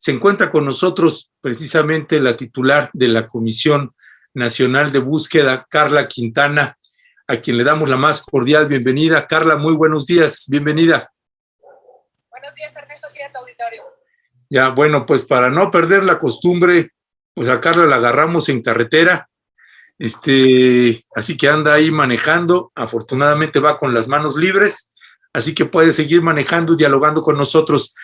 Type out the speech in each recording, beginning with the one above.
Se encuentra con nosotros precisamente la titular de la Comisión Nacional de Búsqueda, Carla Quintana, a quien le damos la más cordial bienvenida. Carla, muy buenos días, bienvenida. Buenos días, Ernesto, aquí en tu auditorio. Ya, bueno, pues para no perder la costumbre, pues a Carla la agarramos en carretera, así que anda ahí manejando, afortunadamente va con las manos libres, así que puede seguir manejando y dialogando con nosotros.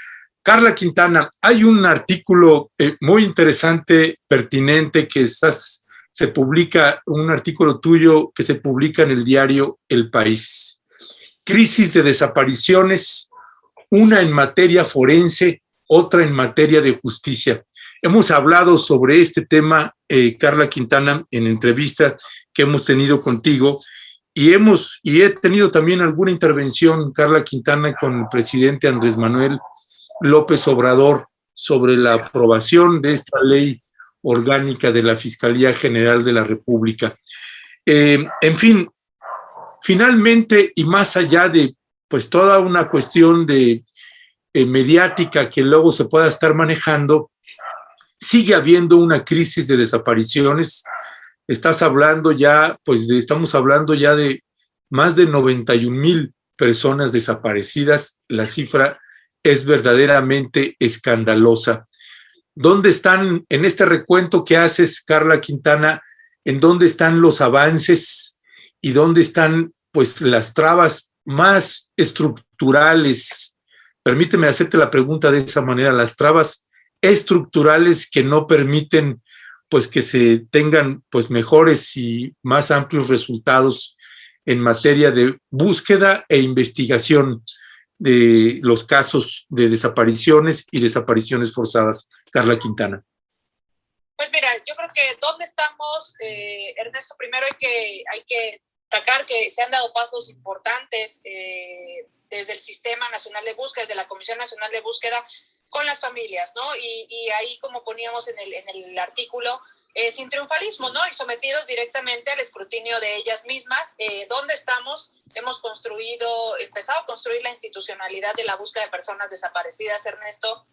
Carla Quintana, hay un artículo muy interesante, pertinente, se publica, un artículo tuyo que se publica en el diario El País. Crisis de desapariciones, una en materia forense, otra en materia de justicia. Hemos hablado sobre este tema, Carla Quintana, en entrevistas que hemos tenido contigo, y he tenido también alguna intervención, Carla Quintana, con el presidente Andrés Manuel López Obrador sobre la aprobación de esta ley orgánica de la Fiscalía General de la República. En fin, finalmente, y más allá de pues toda una cuestión de mediática que luego se pueda estar manejando, sigue habiendo una crisis de desapariciones. Estamos hablando ya de más de 91,000 personas desaparecidas. La cifra es verdaderamente escandalosa. ¿Dónde están, en este recuento que haces, Carla Quintana, en dónde están los avances y dónde están pues las trabas más estructurales? Permíteme hacerte la pregunta de esa manera, las trabas estructurales que no permiten pues que se tengan pues mejores y más amplios resultados en materia de búsqueda e investigación de los casos de desapariciones y desapariciones forzadas. Carla Quintana. Pues mira, yo creo que ¿dónde estamos, Ernesto? Primero hay que destacar que se han dado pasos importantes desde el Sistema Nacional de Búsqueda, desde la Comisión Nacional de Búsqueda, con las familias, ¿no? Y ahí, como poníamos en el artículo, sin triunfalismo, ¿no? Y sometidos directamente al escrutinio de ellas mismas. ¿Dónde estamos? Hemos empezado a construir la institucionalidad de la búsqueda de personas desaparecidas, Ernesto.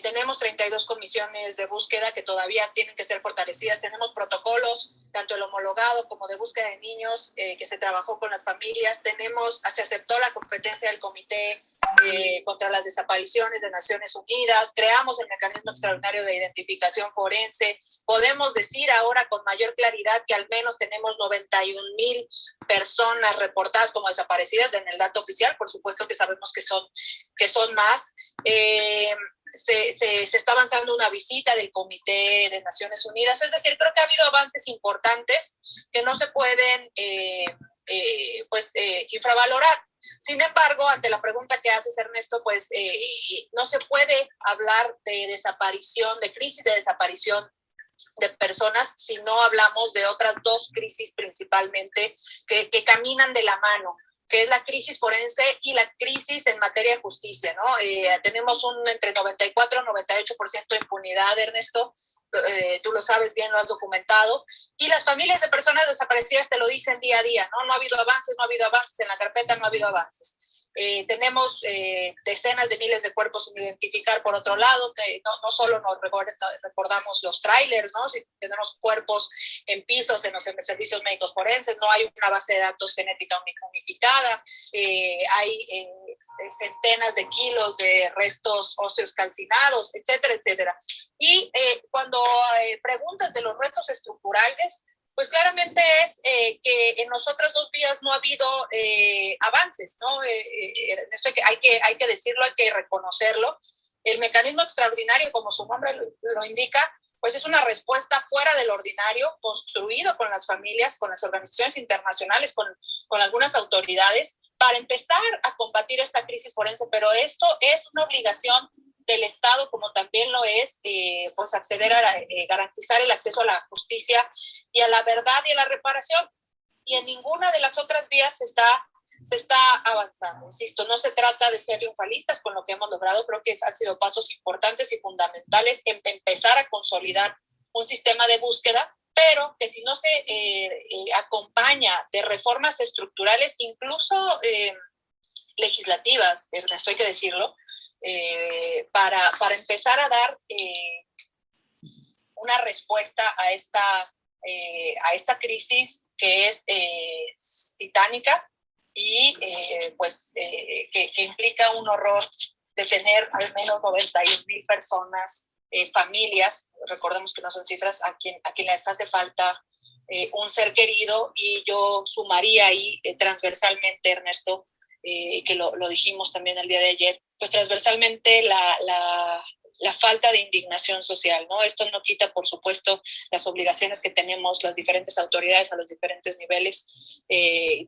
Tenemos 32 comisiones de búsqueda que todavía tienen que ser fortalecidas. Tenemos protocolos, tanto el homologado como de búsqueda de niños, que se trabajó con las familias. Se aceptó la competencia del Comité contra las Desapariciones de Naciones Unidas. Creamos el mecanismo extraordinario de identificación forense. Podemos decir ahora con mayor claridad que al menos tenemos 91,000 personas reportadas como desaparecidas en el dato oficial. Por supuesto que sabemos que son más. Se está avanzando una visita del Comité de Naciones Unidas, es decir, creo que ha habido avances importantes que no se pueden infravalorar. Sin embargo, ante la pregunta que haces, Ernesto, pues no se puede hablar de desaparición, de crisis de desaparición de personas si no hablamos de otras dos crisis principalmente que caminan de la mano, que es la crisis forense y la crisis en materia de justicia, ¿no? Tenemos entre 94 y 98% de impunidad, Ernesto, tú lo sabes bien, lo has documentado, y las familias de personas desaparecidas te lo dicen día a día, ¿no? No ha habido avances en la carpeta, no ha habido avances. Tenemos decenas de miles de cuerpos sin identificar. Por otro lado, no solo nos recordamos los trailers, ¿no? Si tenemos cuerpos en pisos en los servicios médicos forenses, no hay una base de datos genética unificada, hay centenas de kilos de restos óseos calcinados, etcétera, etcétera. Y cuando preguntas de los retos estructurales, pues claramente es que en las otras dos vías no ha habido avances, ¿no? Esto hay que decirlo, hay que reconocerlo. El mecanismo extraordinario, como su nombre lo indica, pues es una respuesta fuera del ordinario, construido con las familias, con las organizaciones internacionales, con algunas autoridades, para empezar a combatir esta crisis forense. Pero esto es una obligación del Estado, como también lo es pues acceder a garantizar el acceso a la justicia y a la verdad y a la reparación. Y en ninguna de las otras vías se está avanzando. Insisto, no se trata de ser triunfalistas con lo que hemos logrado. Creo que han sido pasos importantes y fundamentales en empezar a consolidar un sistema de búsqueda, pero que si no se acompaña de reformas estructurales, incluso legislativas, Ernesto, hay que decirlo, para empezar a dar una respuesta a esta crisis que es titánica y que implica un horror de tener al menos 91,000 personas, familias, recordemos que no son cifras, a quien les hace falta un ser querido, y yo sumaría ahí transversalmente, Ernesto, que lo dijimos también el día de ayer, pues transversalmente la falta de indignación social, ¿no? Esto no quita, por supuesto, las obligaciones que tenemos las diferentes autoridades a los diferentes niveles,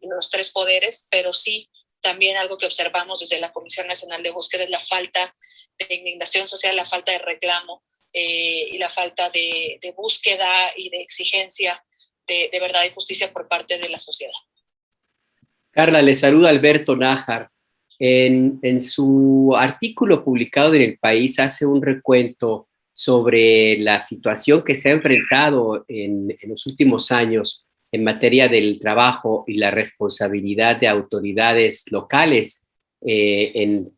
los tres poderes, pero sí también algo que observamos desde la Comisión Nacional de Búsqueda es la falta de indignación social, la falta de reclamo y la falta de búsqueda y de exigencia de verdad y justicia por parte de la sociedad. Carla, le saluda Alberto Nájar. En su artículo publicado en El País hace un recuento sobre la situación que se ha enfrentado en los últimos años en materia del trabajo y la responsabilidad de autoridades locales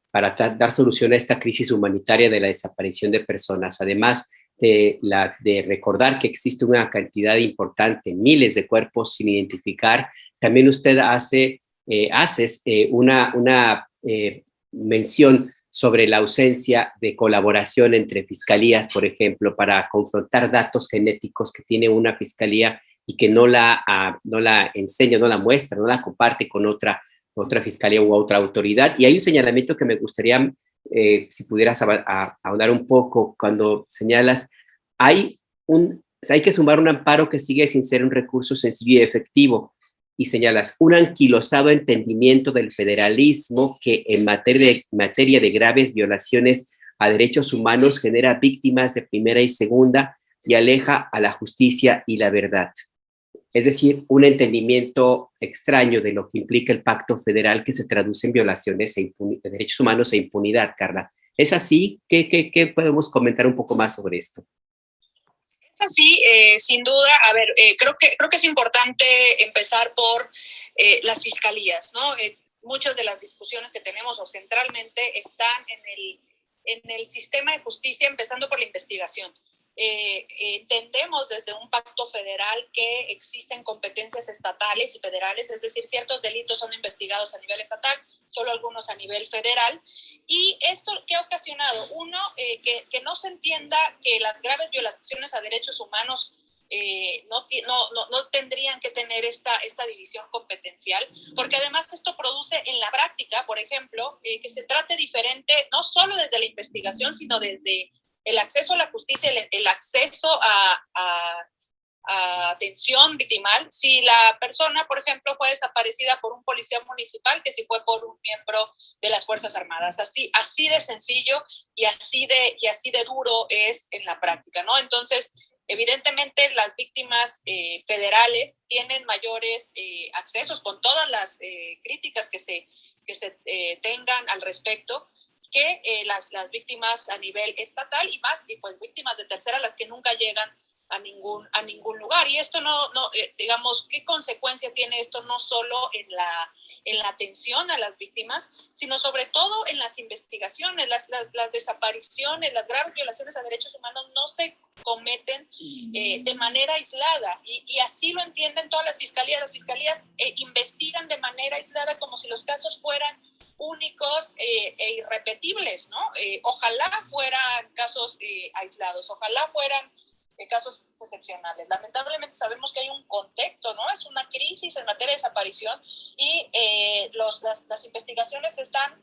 para dar solución a esta crisis humanitaria de la desaparición de personas. Además de recordar que existe una cantidad importante, miles de cuerpos sin identificar, también usted hace una mención sobre la ausencia de colaboración entre fiscalías, por ejemplo, para confrontar datos genéticos que tiene una fiscalía y que no la enseña, no la muestra, no la comparte con otra fiscalía u otra autoridad. Y hay un señalamiento que me gustaría, si pudieras ahondar un poco, cuando señalas, hay que sumar un amparo que sigue sin ser un recurso sencillo y efectivo, y señalas un anquilosado entendimiento del federalismo que en materia de graves violaciones a derechos humanos genera víctimas de primera y segunda y aleja a la justicia y la verdad. Es decir, un entendimiento extraño de lo que implica el pacto federal, que se traduce en violaciones de derechos humanos e impunidad, Carla. ¿Es así? ¿Qué podemos comentar un poco más sobre esto? Sí, sin duda. A ver, creo que es importante empezar por las fiscalías, ¿no? Muchas de las discusiones que tenemos o centralmente están en el sistema de justicia, empezando por la investigación. Entendemos desde un pacto federal que existen competencias estatales y federales, es decir, ciertos delitos son investigados a nivel estatal, solo algunos a nivel federal. ¿Y esto qué ha ocasionado? Uno, que no se entienda que las graves violaciones a derechos humanos no tendrían que tener esta división competencial, porque además esto produce en la práctica, por ejemplo, que se trate diferente, no solo desde la investigación, sino desde el acceso a la justicia, el acceso a atención victimal. Si la persona, por ejemplo, fue desaparecida por un policía municipal, que si fue por un miembro de las Fuerzas Armadas. Así de sencillo y así de duro es en la práctica, ¿no? Entonces, evidentemente, las víctimas federales tienen mayores accesos, con todas las críticas que se tengan al respecto, que las víctimas a nivel estatal y pues víctimas de tercera, las que nunca llegan a ningún lugar. Y esto digamos, ¿qué consecuencia tiene esto? No solo en la atención a las víctimas, sino sobre todo en las investigaciones. Las desapariciones, las graves violaciones a derechos humanos no se cometen de manera aislada, y así lo entienden todas las fiscalías. Las fiscalías investigan de manera aislada, como si los casos fueran únicos e irrepetibles, ¿no? Ojalá fueran casos aislados, ojalá fueran casos excepcionales. Lamentablemente sabemos que hay un contexto, ¿no? Es una crisis en materia de desaparición, y las investigaciones están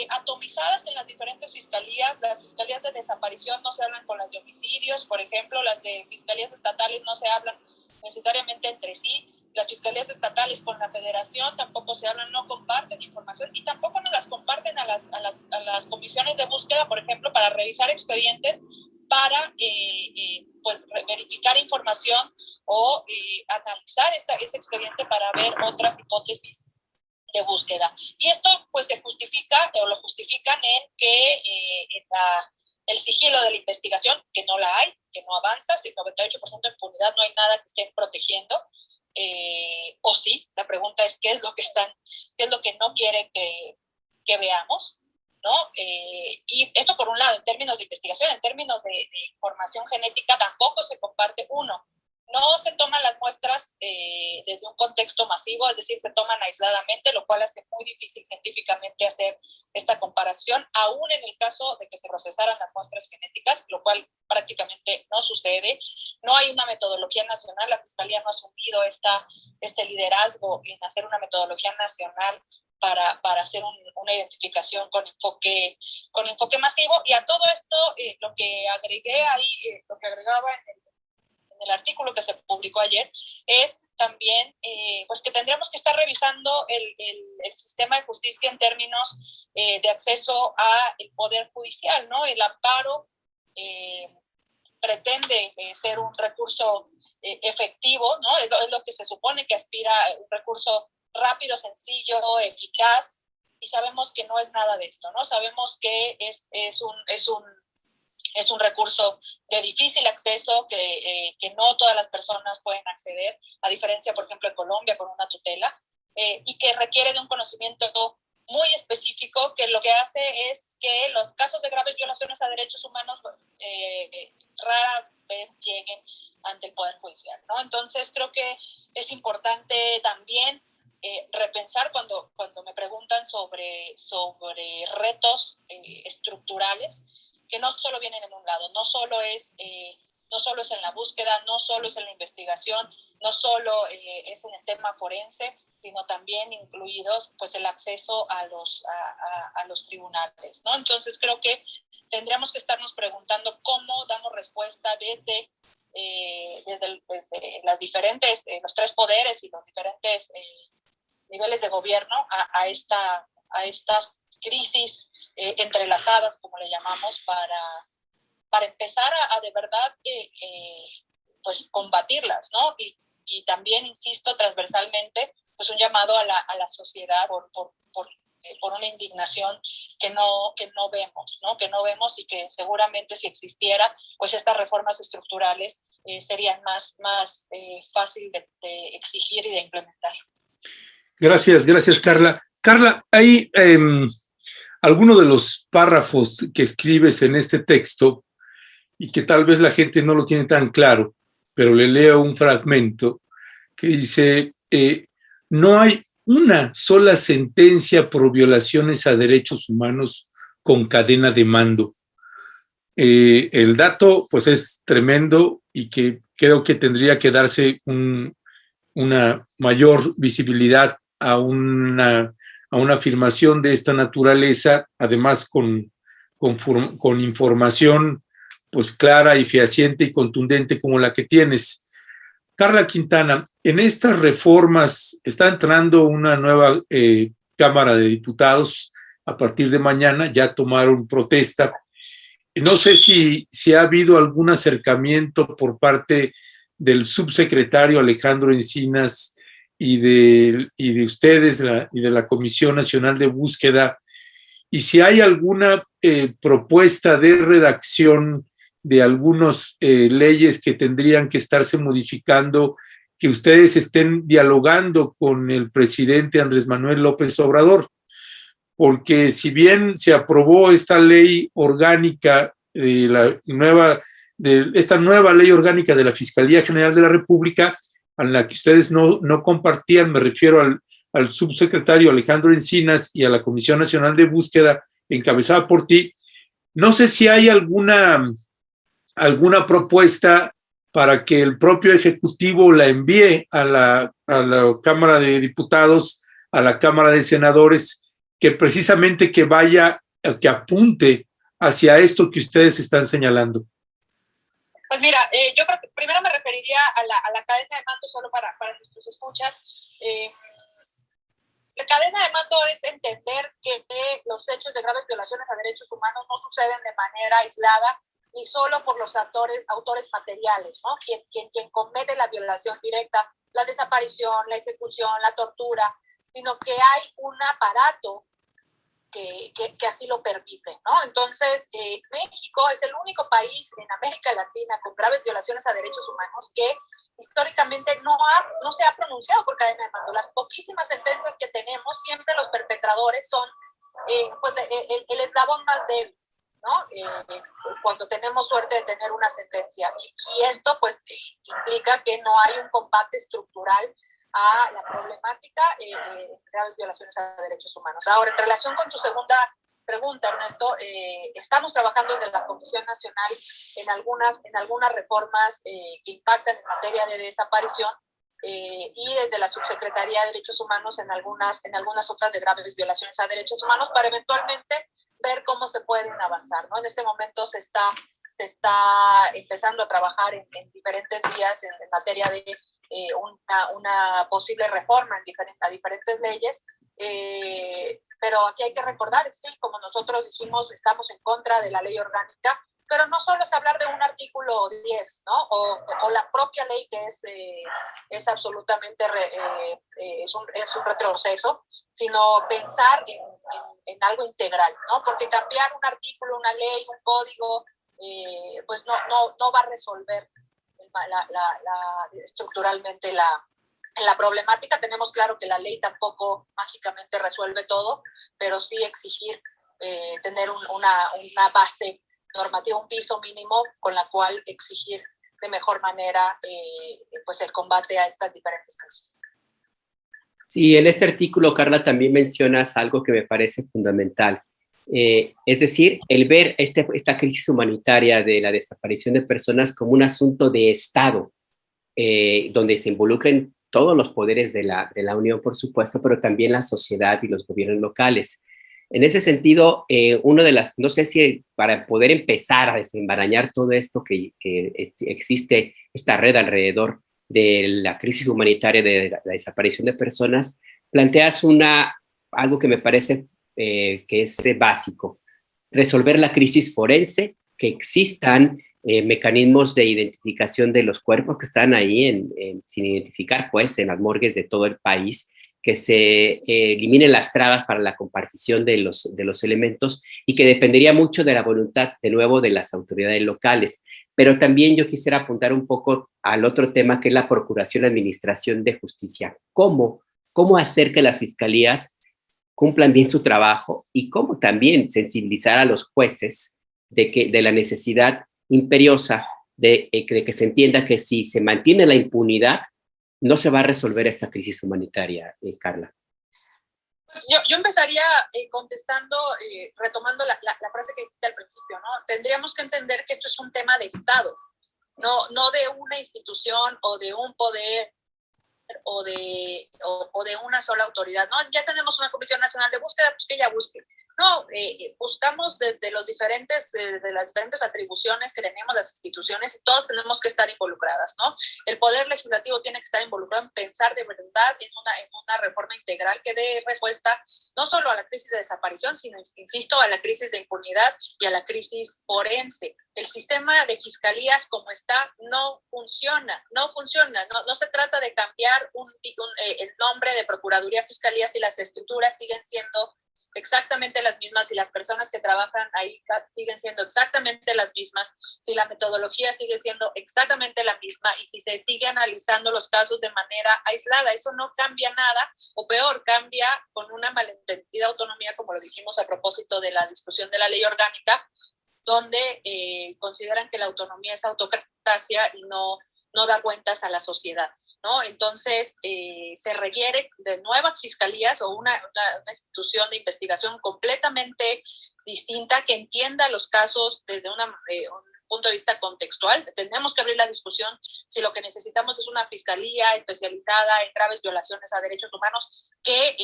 atomizadas en las diferentes fiscalías. Las fiscalías de desaparición no se hablan con las de homicidios, por ejemplo. Las de fiscalías estatales no se hablan necesariamente entre sí. Las fiscalías estatales con la federación tampoco se hablan, no comparten información, y tampoco nos las comparten a las comisiones de búsqueda, por ejemplo, para revisar expedientes, para pues, verificar información o analizar ese expediente para ver otras hipótesis de búsqueda. Y esto pues se justifica, o lo justifican en que el sigilo de la investigación, que no la hay, que no avanza, si el 98% de impunidad, no hay nada que estén protegiendo. O sí, la pregunta es qué es lo que no quieren que veamos. ¿no? Y esto por un lado, en términos de investigación, en términos de información genética, tampoco se comparte. Uno, no se toman las muestras desde un contexto masivo, es decir, se toman aisladamente, lo cual hace muy difícil científicamente hacer esta comparación, aún en el caso de que se procesaran las muestras genéticas, lo cual prácticamente no sucede. No hay una metodología nacional, la Fiscalía no ha asumido este liderazgo en hacer una metodología nacional para hacer una identificación con enfoque masivo. Y a todo esto, lo que agregué ahí, lo que agregaba en el artículo que se publicó ayer, es también pues que tendríamos que estar revisando el sistema de justicia en términos de acceso al poder judicial, ¿no? El amparo pretende ser un recurso efectivo, ¿no? Es lo que se supone que aspira, un recurso rápido, sencillo, eficaz, y sabemos que no es nada de esto, ¿no? Sabemos que es un recurso de difícil acceso, que no todas las personas pueden acceder, a diferencia, por ejemplo, en Colombia con una tutela, y que requiere de un conocimiento muy específico, que lo que hace es que los casos de graves violaciones a derechos humanos rara vez lleguen ante el Poder Judicial, ¿no? Entonces, creo que es importante también repensar cuando me preguntan sobre retos estructurales, que no solo vienen en un lado, no solo es en la búsqueda, no solo es en la investigación, no solo es en el tema forense, sino también incluidos pues el acceso a los tribunales, ¿no? Entonces creo que tendríamos que estarnos preguntando cómo damos respuesta desde las diferentes, los tres poderes y los diferentes niveles de gobierno a estas crisis entrelazadas, como le llamamos, para empezar a de verdad pues combatirlas, ¿no? Y también, insisto, transversalmente, pues un llamado a la sociedad por una indignación que no vemos, ¿no? Que no vemos, y que seguramente si existiera, pues estas reformas estructurales serían más fácil de exigir y de implementar. Gracias, Carla. Carla, hay alguno de los párrafos que escribes en este texto y que tal vez la gente no lo tiene tan claro, pero le leo un fragmento que dice, no hay una sola sentencia por violaciones a derechos humanos con cadena de mando. El dato pues es tremendo y que creo que tendría que darse una mayor visibilidad a una afirmación de esta naturaleza, además con información pues clara y fehaciente y contundente como la que tienes. Carla Quintana, en estas reformas está entrando una nueva Cámara de Diputados a partir de mañana, ya tomaron protesta. No sé si ha habido algún acercamiento por parte del subsecretario Alejandro Encinas y de ustedes y de la Comisión Nacional de Búsqueda, y si hay alguna propuesta de redacción de algunas leyes que tendrían que estarse modificando, que ustedes estén dialogando con el presidente Andrés Manuel López Obrador, porque si bien se aprobó esta ley orgánica, esta nueva ley orgánica de la Fiscalía General de la República, a la que ustedes no compartían, me refiero al subsecretario Alejandro Encinas y a la Comisión Nacional de Búsqueda encabezada por ti, no sé si hay alguna propuesta para que el propio Ejecutivo la envíe a la Cámara de Diputados, a la Cámara de Senadores, que precisamente que apunte hacia esto que ustedes están señalando. Pues mira, yo creo que primero me referiría a la cadena de mando, solo para nuestros escuchas. La cadena de mando es entender que los hechos de graves violaciones a derechos humanos no suceden de manera aislada ni solo por los autores materiales, ¿no? Quien comete la violación directa, la desaparición, la ejecución, la tortura, sino que hay un aparato que así lo permite, ¿no? Entonces, México es el único país en América Latina con graves violaciones a derechos humanos que históricamente no se ha pronunciado por cadena de mando. Las poquísimas sentencias que tenemos, siempre los perpetradores son pues el eslabón más débil, ¿no? Cuando tenemos suerte de tener una sentencia. Y esto pues implica que no hay un combate estructural a la problemática de graves violaciones a derechos humanos. Ahora, en relación con tu segunda pregunta, Ernesto, estamos trabajando desde la Comisión Nacional en algunas reformas que impactan en materia de desaparición, y desde la Subsecretaría de Derechos Humanos en algunas otras de graves violaciones a derechos humanos, para eventualmente ver cómo se pueden avanzar, ¿no? En este momento se está empezando a trabajar en diferentes vías en materia de una posible reforma a diferentes leyes, pero aquí hay que recordar, sí, como nosotros dijimos, estamos en contra de la ley orgánica, pero no solo es hablar de un artículo 10, ¿no? O la propia ley que es absolutamente es un retroceso, sino pensar en algo integral, ¿no? Porque cambiar un artículo, una ley, un código, pues no va a resolver estructuralmente la problemática. Tenemos claro que la ley tampoco mágicamente resuelve todo, pero sí exigir tener una base normativa, un piso mínimo con la cual exigir de mejor manera pues el combate a estas diferentes crisis. Sí, en este artículo, Carla, también mencionas algo que me parece fundamental. Es decir, el ver esta crisis humanitaria de la desaparición de personas como un asunto de Estado, donde se involucren todos los poderes de la Unión, por supuesto, pero también la sociedad y los gobiernos locales. En ese sentido, no sé si para poder empezar a desenmarañar todo esto que existe esta red alrededor de la crisis humanitaria de la desaparición de personas, planteas algo que me parece que es básico: resolver la crisis forense, que existan mecanismos de identificación de los cuerpos que están ahí sin identificar, pues, en las morgues de todo el país, que se eliminen las trabas para la compartición de los elementos, y que dependería mucho de la voluntad, de nuevo, de las autoridades locales. Pero también yo quisiera apuntar un poco al otro tema, que es la procuración y administración de justicia. ¿Cómo hacer que las fiscalías cumplan bien su trabajo, y cómo también sensibilizar a los jueces de la necesidad imperiosa de que se entienda que si se mantiene la impunidad, no se va a resolver esta crisis humanitaria, Carla? Pues yo empezaría contestando, retomando la frase que dijiste al principio, ¿no? Tendríamos que entender que esto es un tema de Estado, no de una institución o de un poder o de una sola autoridad. No, ya tenemos una Comisión Nacional de Búsqueda, pues que ella busque. No, buscamos desde las diferentes atribuciones que tenemos las instituciones, y todos tenemos que estar involucradas, ¿no? El Poder Legislativo tiene que estar involucrado en pensar de verdad en una reforma integral que dé respuesta no solo a la crisis de desaparición, sino, insisto, a la crisis de impunidad y a la crisis forense. El sistema de fiscalías como está no funciona. No se trata de cambiar el nombre de Procuraduría, Fiscalía, si las estructuras siguen siendo exactamente las mismas, si las personas que trabajan ahí siguen siendo exactamente las mismas, si la metodología sigue siendo exactamente la misma, y si se sigue analizando los casos de manera aislada. Eso no cambia nada, o peor, cambia con una malentendida autonomía, como lo dijimos a propósito de la discusión de la ley orgánica, donde consideran que la autonomía es autocracia y no dar cuentas a la sociedad, ¿no? Entonces, se requiere de nuevas fiscalías o una institución de investigación completamente distinta, que entienda los casos desde un punto de vista contextual. Tenemos que abrir la discusión si lo que necesitamos es una fiscalía especializada en graves violaciones a derechos humanos que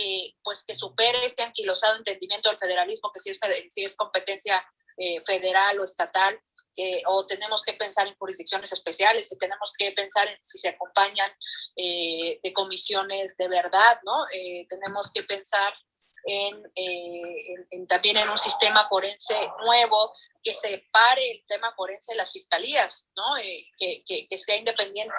supere este anquilosado entendimiento del federalismo, que si es competencia federal o estatal, o tenemos que pensar en jurisdicciones especiales, que tenemos que pensar en si se acompañan de comisiones de verdad, ¿no? Tenemos que pensar también en un sistema forense nuevo que separe el tema forense de las fiscalías, ¿no? Que sea independiente.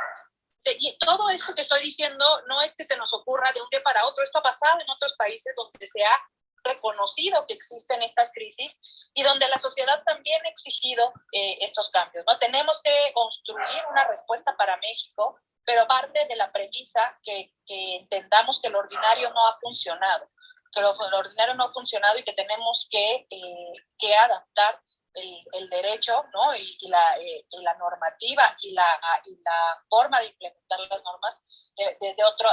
Y todo esto que estoy diciendo no es que se nos ocurra de un día para otro. Esto ha pasado en otros países donde se ha reconocido que existen estas crisis y donde la sociedad también ha exigido estos cambios, ¿no? Tenemos que construir una respuesta para México, pero parte de la premisa que entendamos que lo ordinario no ha funcionado. lo ordinario no ha funcionado y que tenemos que adaptar el derecho, ¿no? y la normativa y la forma de implementar las normas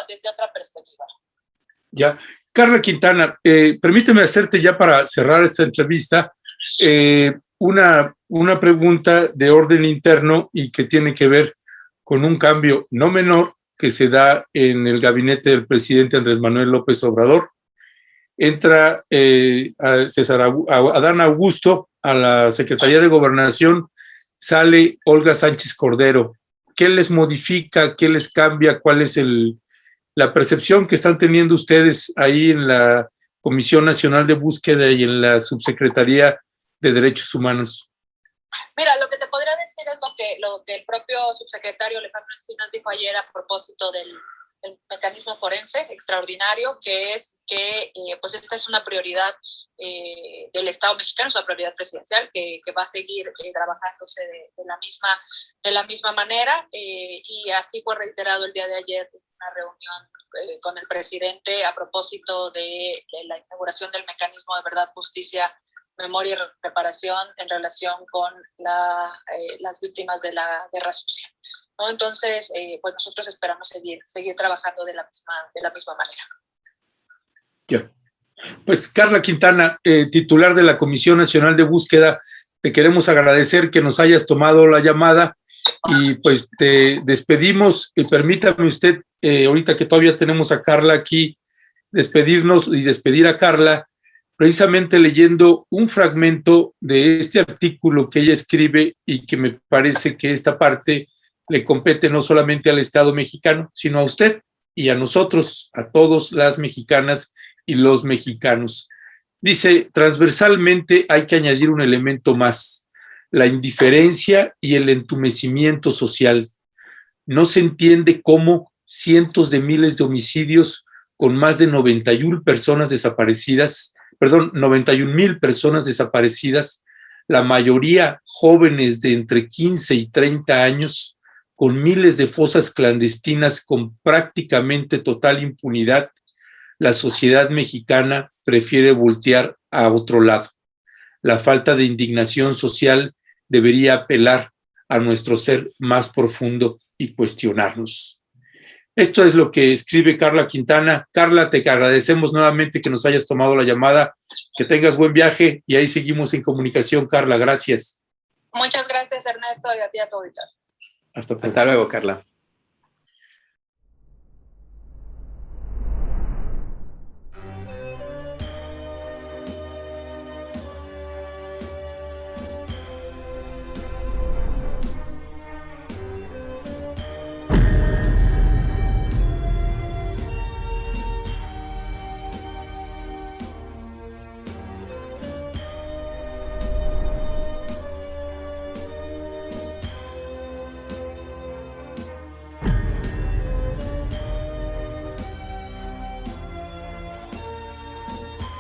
desde otra perspectiva. Ya. Carla Quintana, permíteme hacerte ya para cerrar esta entrevista una pregunta de orden interno y que tiene que ver con un cambio no menor que se da en el gabinete del presidente Andrés Manuel López Obrador. Entra Adán Augusto a la Secretaría de Gobernación, sale Olga Sánchez Cordero. ¿Qué les modifica? ¿Qué les cambia? ¿Cuál es la percepción que están teniendo ustedes ahí en la Comisión Nacional de Búsqueda y en la Subsecretaría de Derechos Humanos? Mira, lo que te podría decir es lo que el propio subsecretario Alejandro Encinas dijo ayer a propósito del mecanismo forense extraordinario, que es que pues esta es una prioridad del Estado mexicano, es una prioridad presidencial que va a seguir trabajándose de la misma manera, y así fue reiterado el día de ayer en una reunión con el presidente a propósito de la inauguración del mecanismo de verdad, justicia, memoria y reparación en relación con las víctimas de la guerra sucia, ¿no? Entonces, pues nosotros esperamos seguir trabajando de la misma manera. Ya. Pues Carla Quintana, titular de la Comisión Nacional de Búsqueda, te queremos agradecer que nos hayas tomado la llamada y pues te despedimos. Permítame usted, ahorita que todavía tenemos a Carla aquí, despedirnos y despedir a Carla, precisamente leyendo un fragmento de este artículo que ella escribe y que me parece que esta parte le compete no solamente al Estado mexicano, sino a usted y a nosotros, a todas las mexicanas y los mexicanos. Dice, transversalmente hay que añadir un elemento más, la indiferencia y el entumecimiento social. No se entiende cómo cientos de miles de homicidios con más de 91 personas desaparecidas, 91,000 personas desaparecidas, la mayoría jóvenes de entre 15 y 30 años, con miles de fosas clandestinas con prácticamente total impunidad, la sociedad mexicana prefiere voltear a otro lado. La falta de indignación social debería apelar a nuestro ser más profundo y cuestionarnos. Esto es lo que escribe Carla Quintana. Carla, te agradecemos nuevamente que nos hayas tomado la llamada, que tengas buen viaje y ahí seguimos en comunicación, Carla. Gracias. Muchas gracias, Ernesto, y a ti a tu auditorio. Hasta luego, Carla.